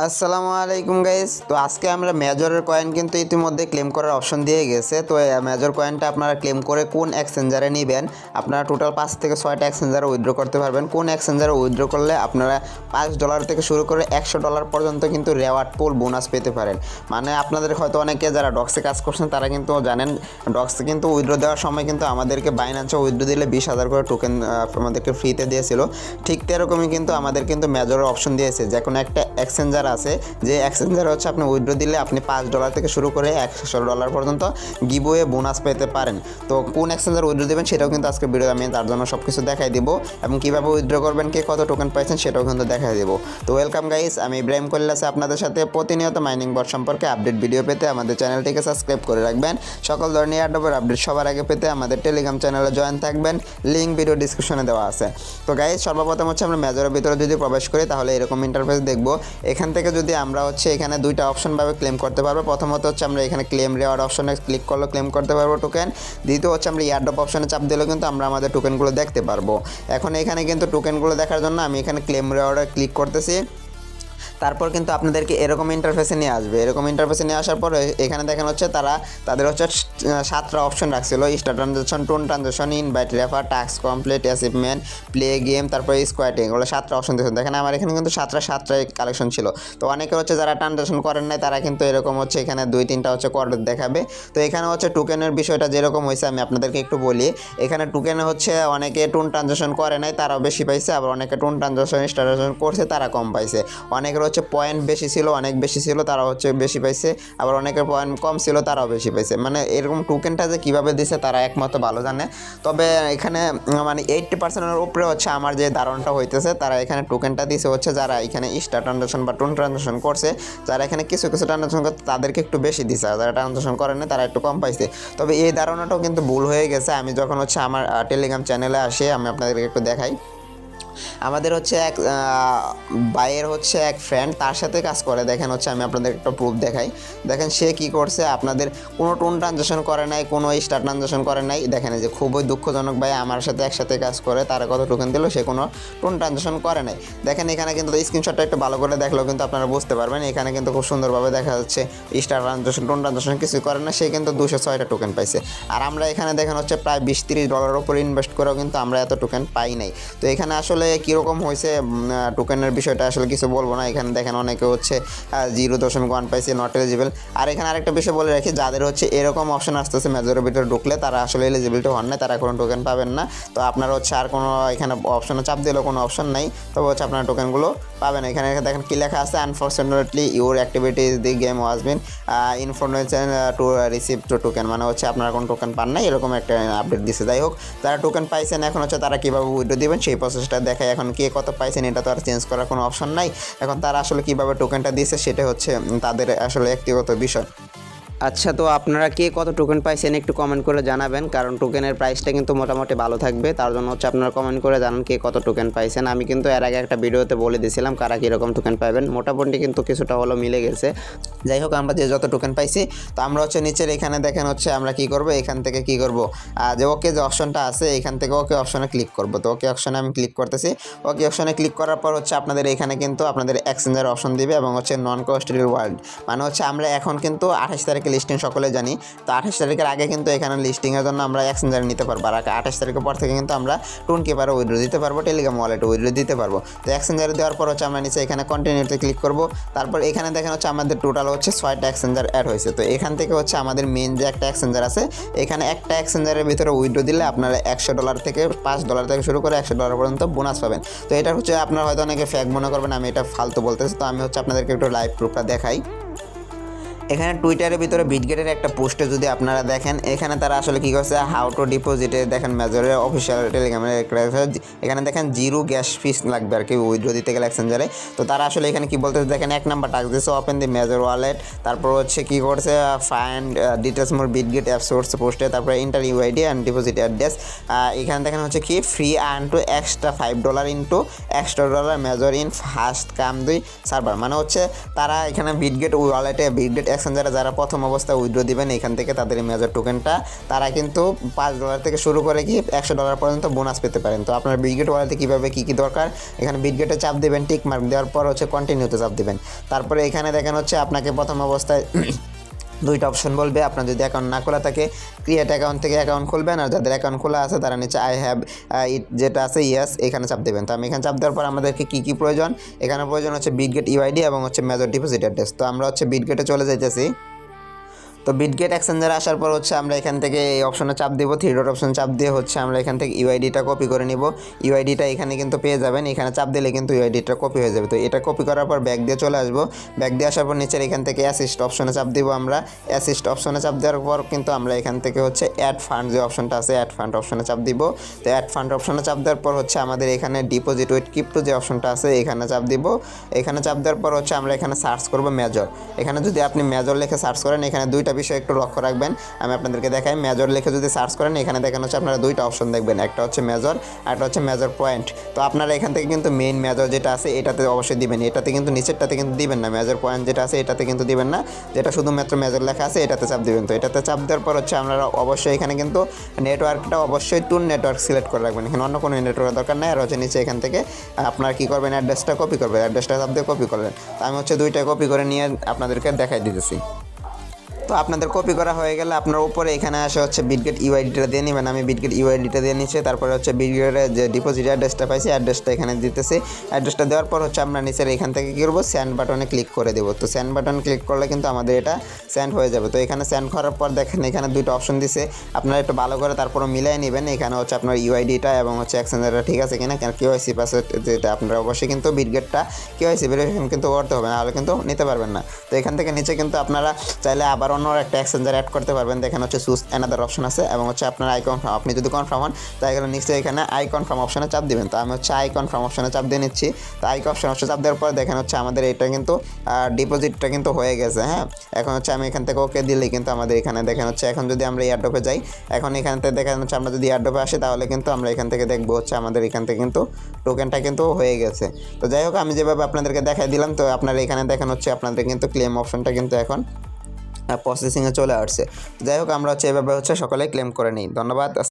আসসালামু আলাইকুম গাইস। তো আজকে আমরা মেজরের কয়েন কিন্তু ইতিমধ্যে ক্লেম করার অপশন দিয়ে গেছে। তো মেজর কয়েনটা আপনারা ক্লেম করে কোন এক্সচেঞ্জারে নেবেন, আপনারা টোটাল 5 থেকে 6টা এক্সচেঞ্জারে উইথড্র করতে পারবেন। কোন এক্সচেঞ্জারে উইথড্র করলে আপনারা $5 থেকে শুরু করে $100 পর্যন্ত কিন্তু রেওয়ার্ড পুল বোনাস পেতে পারেন। মানে আপনাদের হয়তো অনেকে যারা ডক্সে কাজ করছেন তারা কিন্তু জানেন, ডক্সে কিন্তু উইথড্র দেওয়ার সময় কিন্তু আমাদেরকে বাইন্যান্সে উইথড্র দিলে 20,000 করে টোকেন আমাদেরকে ফ্রিতে দিয়েছিল। ঠিক তেরকমই কিন্তু আমাদের কিন্তু মেজরের অপশন দিয়েছে, যে কোনো একটা এক্সচেঞ্জার আছে যে এক্সচেঞ্জার হচ্ছে আপনি উইথড্র দিলে আপনি $5 থেকে শুরু করে $100 পর্যন্ত গিভওয়ে বোনাস পেতে পারেন। তো কোন এক্সচেঞ্জার উইথড্র দেবেন সেটাও কিন্তু আজকে ভিডিও আমি তার জন্য সব কিছু দেখাই দিব, এবং কীভাবে উইথড্র করবেন, কে কত টোকেন পাইছেন সেটাও কিন্তু দেখাই দেবো। তো ওয়েলকাম গাইস, আমি ইব্রাহিম কৈলাসে আপনাদের সাথে প্রতিনিয়ত মাইনিং বট সম্পর্কে আপডেট ভিডিও পেতে আমাদের চ্যানেলটিকে সাবস্ক্রাইব করে রাখবেন। সকল ধরনের এয়ারড্রপের আপডেট সবার আগে পেতে আমাদের টেলিগ্রাম চ্যানেলে জয়েন থাকবেন, লিঙ্ক ভিডিও ডিসক্রিপশনে দেওয়া আছে। তো গাইস, সর্বপ্রথম হচ্ছে আমরা মেজরের ভিতরে যদি প্রবেশ করি তাহলে এরকম ইন্টারফেস দেখবো। এখান থেকে যদি আমরা হচ্ছে এখানে দুইটা অপশনভাবে ক্লেম করতে পারবো। প্রথমত হচ্ছে আমরা এখানে ক্লেম রেওয়ার্ড অপশনে ক্লিক করলে ক্লেম করতে পারবো টোকেন। দ্বিতীয় হচ্ছে আমরা এয়ারড্রপ অপশনে চাপ দিলেও কিন্তু আমরা আমাদের টোকেনগুলো দেখতে পারবো। এখন এখানে কিন্তু টোকেনগুলো দেখার জন্য আমি এখানে ক্লেম রেওয়ার্ডে ক্লিক করতেছি। তারপর কিন্তু আপনাদেরকে এরকম ইন্টারফেসে নিয়ে আসবে। এরকম ইন্টারফেসে নিয়ে আসার পর এখানে দেখেন হচ্ছে তাদের হচ্ছে 7টা অপশন রাখছিল: star transaction, tone transaction, invite, refer, task complete, achievement, play game, তারপরে স্কোয়াটিং। ওগুলো 7টা অপশন দিয়েছেন। দেখেন আমার এখানে কিন্তু 7টাই কালেকশন ছিল। তো অনেকে হচ্ছে যারা ট্রানজাকশন করেন নাই তারা কিন্তু এরকম হচ্ছে এখানে 2-3টা হচ্ছে কোড দেখাবে। তো এখানে হচ্ছে টোকেনের বিষয়টা যেরকম হয়েছে আমি আপনাদেরকে একটু বলি। এখানে টোকেনে হচ্ছে অনেকে টোন ট্রানজাকশন করে নাই তারাও বেশি পাইছে, আবার অনেকে টোন ট্রানজাকশন স্টার ট্রানজাকশন করছে তারা কম পাইছে। অনেকের হচ্ছে পয়েন্ট বেশি ছিল, অনেক বেশি ছিল, তারা হচ্ছে বেশি পাইছে, আবার অনেকের পয়েন্ট কম ছিল তারাও বেশি পাইছে। মানে এরকম টোকেনটা যে কীভাবে দিছে তারা একমাত্র ভালো জানে। তবে এখানে মানে 80%-এর উপরে হচ্ছে আমার যে ধারণাটা হইতেছে, তারা এখানে টোকেনটা দিছে হচ্ছে যারা এখানে স্টার ট্রানজাকশন বা টোন ট্রানজাকশন করছে, যারা এখানে কিছু ট্রানজাকশন করছে তাদেরকে একটু বেশি দিছে, আর যারা ট্রানজাকশন করেন না তারা একটু কম পাইছে। তবে এই ধারণাটাও কিন্তু ভুল হয়ে গেছে। আমি যখন হচ্ছে আমার টেলিগ্রাম চ্যানেলে আসি আমি আপনাদেরকে একটু দেখাই। আমাদের হচ্ছে এক ভাইয়ের হচ্ছে এক ফ্রেন্ড তার সাথে কাজ করে। দেখেন হচ্ছে আমি আপনাদের একটা প্রুফ দেখাই। দেখেন সে কি করছে, আপনাদের কোনো টোন ট্রানজাকশন করে নাই, কোনো স্টার ট্রানজাকশন করে নাই। দেখেন যে খুবই দুঃখজনক, ভাই আমার সাথে একসাথে কাজ করে, তারা কত টোকেন দিল, সে কোনো টোন ট্রানজাকশন করে নাই। দেখেন এখানে কিন্তু স্ক্রিনশটটা একটু ভালো করে দেখলেও কিন্তু আপনারা বুঝতে পারবেন। এখানে কিন্তু খুব সুন্দরভাবে দেখা যাচ্ছে স্টার ট্রানজাকশন টোন ট্রানজাকশন কিছু করে না, সে কিন্তু 206টা টোকেন পাইছে। আর আমরা এখানে দেখেন হচ্ছে প্রায় $20-30 উপর ইনভেস্ট করেও কিন্তু আমরা এত টোকেন পাই নাই। তো এখানে আসলে কীরকম হয়েছে টোকেনের বিষয়টা আসলে কিছু বলবো না। এখানে দেখেন অনেকে হচ্ছে 0.1 পাইছে, নট এলিজিবল। আর এখানে আরেকটা বিষয় বলে রাখি, যাদের হচ্ছে এরকম অপশন আসতেছে মেজরের ভিতরে ঢুকলে তারা আসলে এলিজিবিলিটি হন না, তারা কোনো টোকেন পাবেন না। তো আপনারা হচ্ছে আর কোনো এখানে অপশনে চাপ দিলেও কোনো অপশন নাই, তবে হচ্ছে আপনার টোকেনগুলো পাবেন। এখানে দেখেন কি লেখা আছে: unfortunately your activities the game was been information to receive to token. মানে হচ্ছে আপনারা কোনো টোকেন পান নাই, এরকম একটা আপডেট দিচ্ছে। যাই হোক, যারা টোকেন পাইছেন এখন হচ্ছে তারা কীভাবে উইথড্র দিবেন সেই প্রসেসটা দেখায়। এখন কে কত পাইছেন এটা তো আর চেঞ্জ করার কোনো অপশন নাই। এখন তারা আসলে কীভাবে টোকেনটা দিয়েছে সেটা হচ্ছে তাদের আসলে ব্যক্তিগত বিষয়। আচ্ছা, তো আপনারা কে কত টোকেন পাইছেন একটু কমেন্ট করে জানাবেন, কারণ টোকেনের প্রাইসটা কিন্তু মোটামুটি ভালো থাকবে। তার জন্য হচ্ছে আপনারা কমেন্ট করে জানান কে কত টোকেন পাইছেন। আমি কিন্তু এর আগে একটা ভিডিওতে বলে দিয়েছিলাম কারা কীরকম টোকেন পাবেন, মোটামুটি কিন্তু কিছুটা হলো মিলে গেছে। যাই হোক, আমরা যে যত টোকেন পাইছি, তো আমরা হচ্ছে নিচের এখানে দেখেন হচ্ছে আমরা কী করবো, এখান থেকে কী করবো, যে ওকে যে অপশনটা আছে এখান থেকে ওকে অপশনে ক্লিক করবো। তো ওকে অপশনে আমি ক্লিক করতেছি। ওকে অপশনে ক্লিক করার পর হচ্ছে আপনাদের এখানে কিন্তু আপনাদের এক্সচেঞ্জের অপশন দিবে, এবং হচ্ছে নন কাস্টোডিয়াল ওয়ালেট। মানে হচ্ছে আমরা এখন কিন্তু 28 তারিখে লিস্টিং সকলে জানি। তো 28 তারিখের আগে কিন্তু এখানে লিস্টিংয়ের জন্য আমরা এক্সচেঞ্জারে নিতে পারবো, আর 28 তারিখের পর থেকে কিন্তু আমরা টোন কিপারে উইথড্র দিতে পারবো, টেলিগ্রাম ওয়ালেটে উইথড্র দিতে পারবো। তো এক্সচেঞ্জারে দেওয়ার পর হচ্ছে আমরা নিচে এখানে কন্টিনিউতে ক্লিক করবো। তারপর এখানে দেখেন হচ্ছে আমাদের টোটাল হচ্ছে 6টা এক্সচেঞ্জার অ্যাড হয়েছে। তো এখান থেকে হচ্ছে আমাদের মেন যে একটা এক্সচেঞ্জার আছে, এখানে একটা এক্সচেঞ্জারের ভিতরে উইথড্র দিলে আপনারা $100 থেকে $5 থেকে শুরু করে $100 পর্যন্ত বোনাস পাবেন। তো এটা হচ্ছে আপনারা হয়তো অনেকে ফ্যাক মনে করবেন আমি এটা ফালতু বলতেছি। তো আমি হচ্ছে আপনাদেরকে একটু লাইভ প্রুফটা দেখাই। এখানে টুইটারের ভিতরে বিটগেটের একটা পোস্টে যদি আপনারা দেখেন, এখানে তারা আসলে কী করছে, হাউ টু ডিপোজিটে দেখেন মেজরের অফিসিয়াল টেলিগ্রামের এখানে দেখেন 0 গ্যাস ফিস লাগবে আর কি উইথড্র দিতে গেলে এক্সচেঞ্জারে। তো তারা আসলে এখানে কী বলতেছে দেখেন, 1 নাম্বার টাস্ক দিয়েছে ওপেন দি মেজর ওয়ালেট। তারপর হচ্ছে কী করছে, find details more Bitget app source পোস্টে, তারপরে enter UID and deposit address. এখানে দেখেন হচ্ছে কি free earn to extra $5 into $100 major in first come দুই সার্ভার। মানে হচ্ছে তারা এখানে বিটগেট ওয়ালেটে বিটগেট এক্সচেঞ্জারে যারা প্রথম অবস্থায় উইথড্র দিবেন এখান থেকে তাদের এই মেজর টোকেনটা তারা কিন্তু $5 থেকে শুরু করে কি $100 পর্যন্ত বোনাস পেতে পারেন। তো আপনার বিটগেট ওয়ালেটে কীভাবে কী কী দরকার, এখানে বিটগেটে চাপ দেবেন, টিক মার্ক দেওয়ার পর হচ্ছে কন্টিনিউতে চাপ দেবেন। তারপরে এখানে দেখেন হচ্ছে আপনাকে প্রথম অবস্থায় দুইটা অপশন বলবে। আপনার যদি অ্যাকাউন্ট না খোলা থাকে ক্রিয়েট অ্যাকাউন্ট থেকে অ্যাকাউন্ট খুলবেন, আর যাদের অ্যাকাউন্ট খোলা আছে তারা নিচে আই হ্যাভ ইট যেটা আছে ইয়েস এখানে চাপ দেবেন। তো আমি এখানে চাপ দেওয়ার পর আমাদেরকে কী কী প্রয়োজন, এখানে প্রয়োজন হচ্ছে বিটগেট ইউআইডি এবং হচ্ছে মেজর ডিপোজিট অ্যাড্রেস। তো আমরা হচ্ছে বিটগেটে চলে যাইতেছি। তো বিটগেট এক্সচেঞ্জারে আসার পর হচ্ছে আমরা এখান থেকে এই অপশনে চাপ দেবো, থ্রি ডট অপশন চাপ দিয়ে হচ্ছে আমরা এখান থেকে ইউআইডিটা কপি করে নিব। ইউআইডিটা এখানে কিন্তু পেয়ে যাবেন, এখানে চাপ দিলে কিন্তু ইউআইডিটা কপি হয়ে যাবে। তো এটা কপি করার পর ব্যাক দিয়ে চলে আসবো। ব্যাক দিয়ে আসার পর নিচের এখান থেকে অ্যাসিস্ট অপশনে চাপ দিব। আমরা অ্যাসিস্ট অপশনে চাপ দেওয়ার পর কিন্তু আমরা এখান থেকে হচ্ছে অ্যাড ফান্ড যে অপশনটা আছে অ্যাড ফান্ড অপশনে চাপ দিব। তো অ্যাড ফান্ড অপশনে চাপ দেওয়ার পর হচ্ছে আমাদের এখানে ডিপোজিট উইথ ক্রিপ্টো যে অপশনটা আছে এখানে চাপ দিব। এখানে চাপ দেওয়ার পর হচ্ছে আমরা এখানে সার্চ করব মেজর। এখানে যদি আপনি মেজর লিখে সার্চ করেন, এখানে দুইটা বিষয় একটু লক্ষ্য রাখবেন, আমি আপনাদেরকে দেখাই। মেজর লিখে যদি সার্চ করেন এখানে দেখেন হচ্ছে আপনারা দুইটা অপশন দেখবেন, একটা হচ্ছে মেজর আর একটা হচ্ছে মেজর পয়েন্ট। তো আপনারা এখান থেকে কিন্তু মেইন মেজর যেটা আছে এটাতে অবশ্যই দিবেন, এটাতে কিন্তু নিচেরটাতে কিন্তু দিবেন না। মেজর পয়েন্ট যেটা আছে এটাতে কিন্তু দিবেন না, যেটা শুধুমাত্র মেজর লেখা আছে এটাতে চাপ দিবেন। তো এটাতে চাপ দেওয়ার পর হচ্ছে আপনারা অবশ্যই এখানে কিন্তু নেটওয়ার্কটা অবশ্যই টুন নেটওয়ার্ক সিলেক্ট করে রাখবেন, এখানে অন্য কোনো নেটওয়ার্কের দরকার নেই। আর হচ্ছে নিচে এখান থেকে আপনারা কী করবেন, অ্যাড্রেসটা কপি করবেন, অ্যাড্রেসটা চাপ দিয়ে কপি করবেন। তো আমি হচ্ছে দুইটা কপি করে নিয়ে আপনাদেরকে দেখাই দিতেছি। তো আপনাদের কপি করা হয়ে গেলে আপনার উপরে এখানে আসে হচ্ছে বিটগেট ইউআইডিটা দিয়ে নেবেন। আমি বিটগেট ইউআইডিটা দিয়ে নিচ্ছি। তারপরে হচ্ছে বিটগেটের যে ডিপোজিট অ্যাড্রেসটা পাইছি অ্যাড্রেসটা এখানে দিতেছি। অ্যাড্রেসটা দেওয়ার পর হচ্ছে আমরা নিচের এখান থেকে কী করবো, সেন্ড বাটনে ক্লিক করে দেবো। তো সেন্ড বাটন ক্লিক করলে কিন্তু আমাদের এটা সেন্ড হয়ে যাবে। তো এখানে সেন্ড করার পর দেখেন এখানে দুটো অপশন দিছে, আপনারা একটু ভালো করে তারপরে মিলাই নেবেন। এখানে হচ্ছে আপনার ইউআইডিটা এবং হচ্ছে এক্সচেঞ্জারটা ঠিক আছে কিনা, কেন কেওয়াইসি পাসওয়ার্ড যেটা আপনারা অবশ্যই কিন্তু বিটগেটটা কেওয়াইসি ভেরিফিকেশন কিন্তু করতে হবে, নাহলে কিন্তু নিতে পারবেন না। তো এখান থেকে নিচে কিন্তু আপনারা চাইলে আবার অন্য একটা এক্সচেঞ্জার অ্যাড করতে পারবেন। দেখেন হচ্ছে চুজ অ্যানাদার অপশন আছে এবং হচ্ছে আপনার আই কনফার্ম, আপনি যদি কনফার্ম হন তাই গেলে নিশ্চয়ই এখানে আই কনফার্ম অপশনে চাপ দিবেন। তো আমি হচ্ছে আই কনফার্ম অপশনে চাপ দিয়ে নিচ্ছি। তো আই কনফার্ম অপশনে চাপ দেওয়ার পর দেখেন হচ্ছে আমাদের এটা কিন্তু ডিপোজিটটা কিন্তু হয়ে গেছে। হ্যাঁ, এখন হচ্ছে আমি এখান থেকে ওকে দিলেই কিন্তু আমাদের এখানে দেখেন হচ্ছে এখন যদি আমরা এয়ারড্রপে যাই, এখন এখান থেকে দেখেন হচ্ছে আমরা যদি এয়ারড্রপে আসি তাহলে কিন্তু আমরা এখান থেকে দেখবো হচ্ছে আমাদের এখান থেকে কিন্তু টোকেনটা কিন্তু হয়ে গেছে। তো যাই হোক আমি যেভাবে আপনাদেরকে দেখাই দিলাম, তো আপনারা এখানে দেখেন হচ্ছে আপনাদের কিন্তু ক্লেম অপশনটা কিন্তু এখন প্রসেসিংয়ে চলে আসছে। যাই হোক আমরা হচ্ছে এভাবে হচ্ছে সকলেই ক্লেম করে নিই। ধন্যবাদ।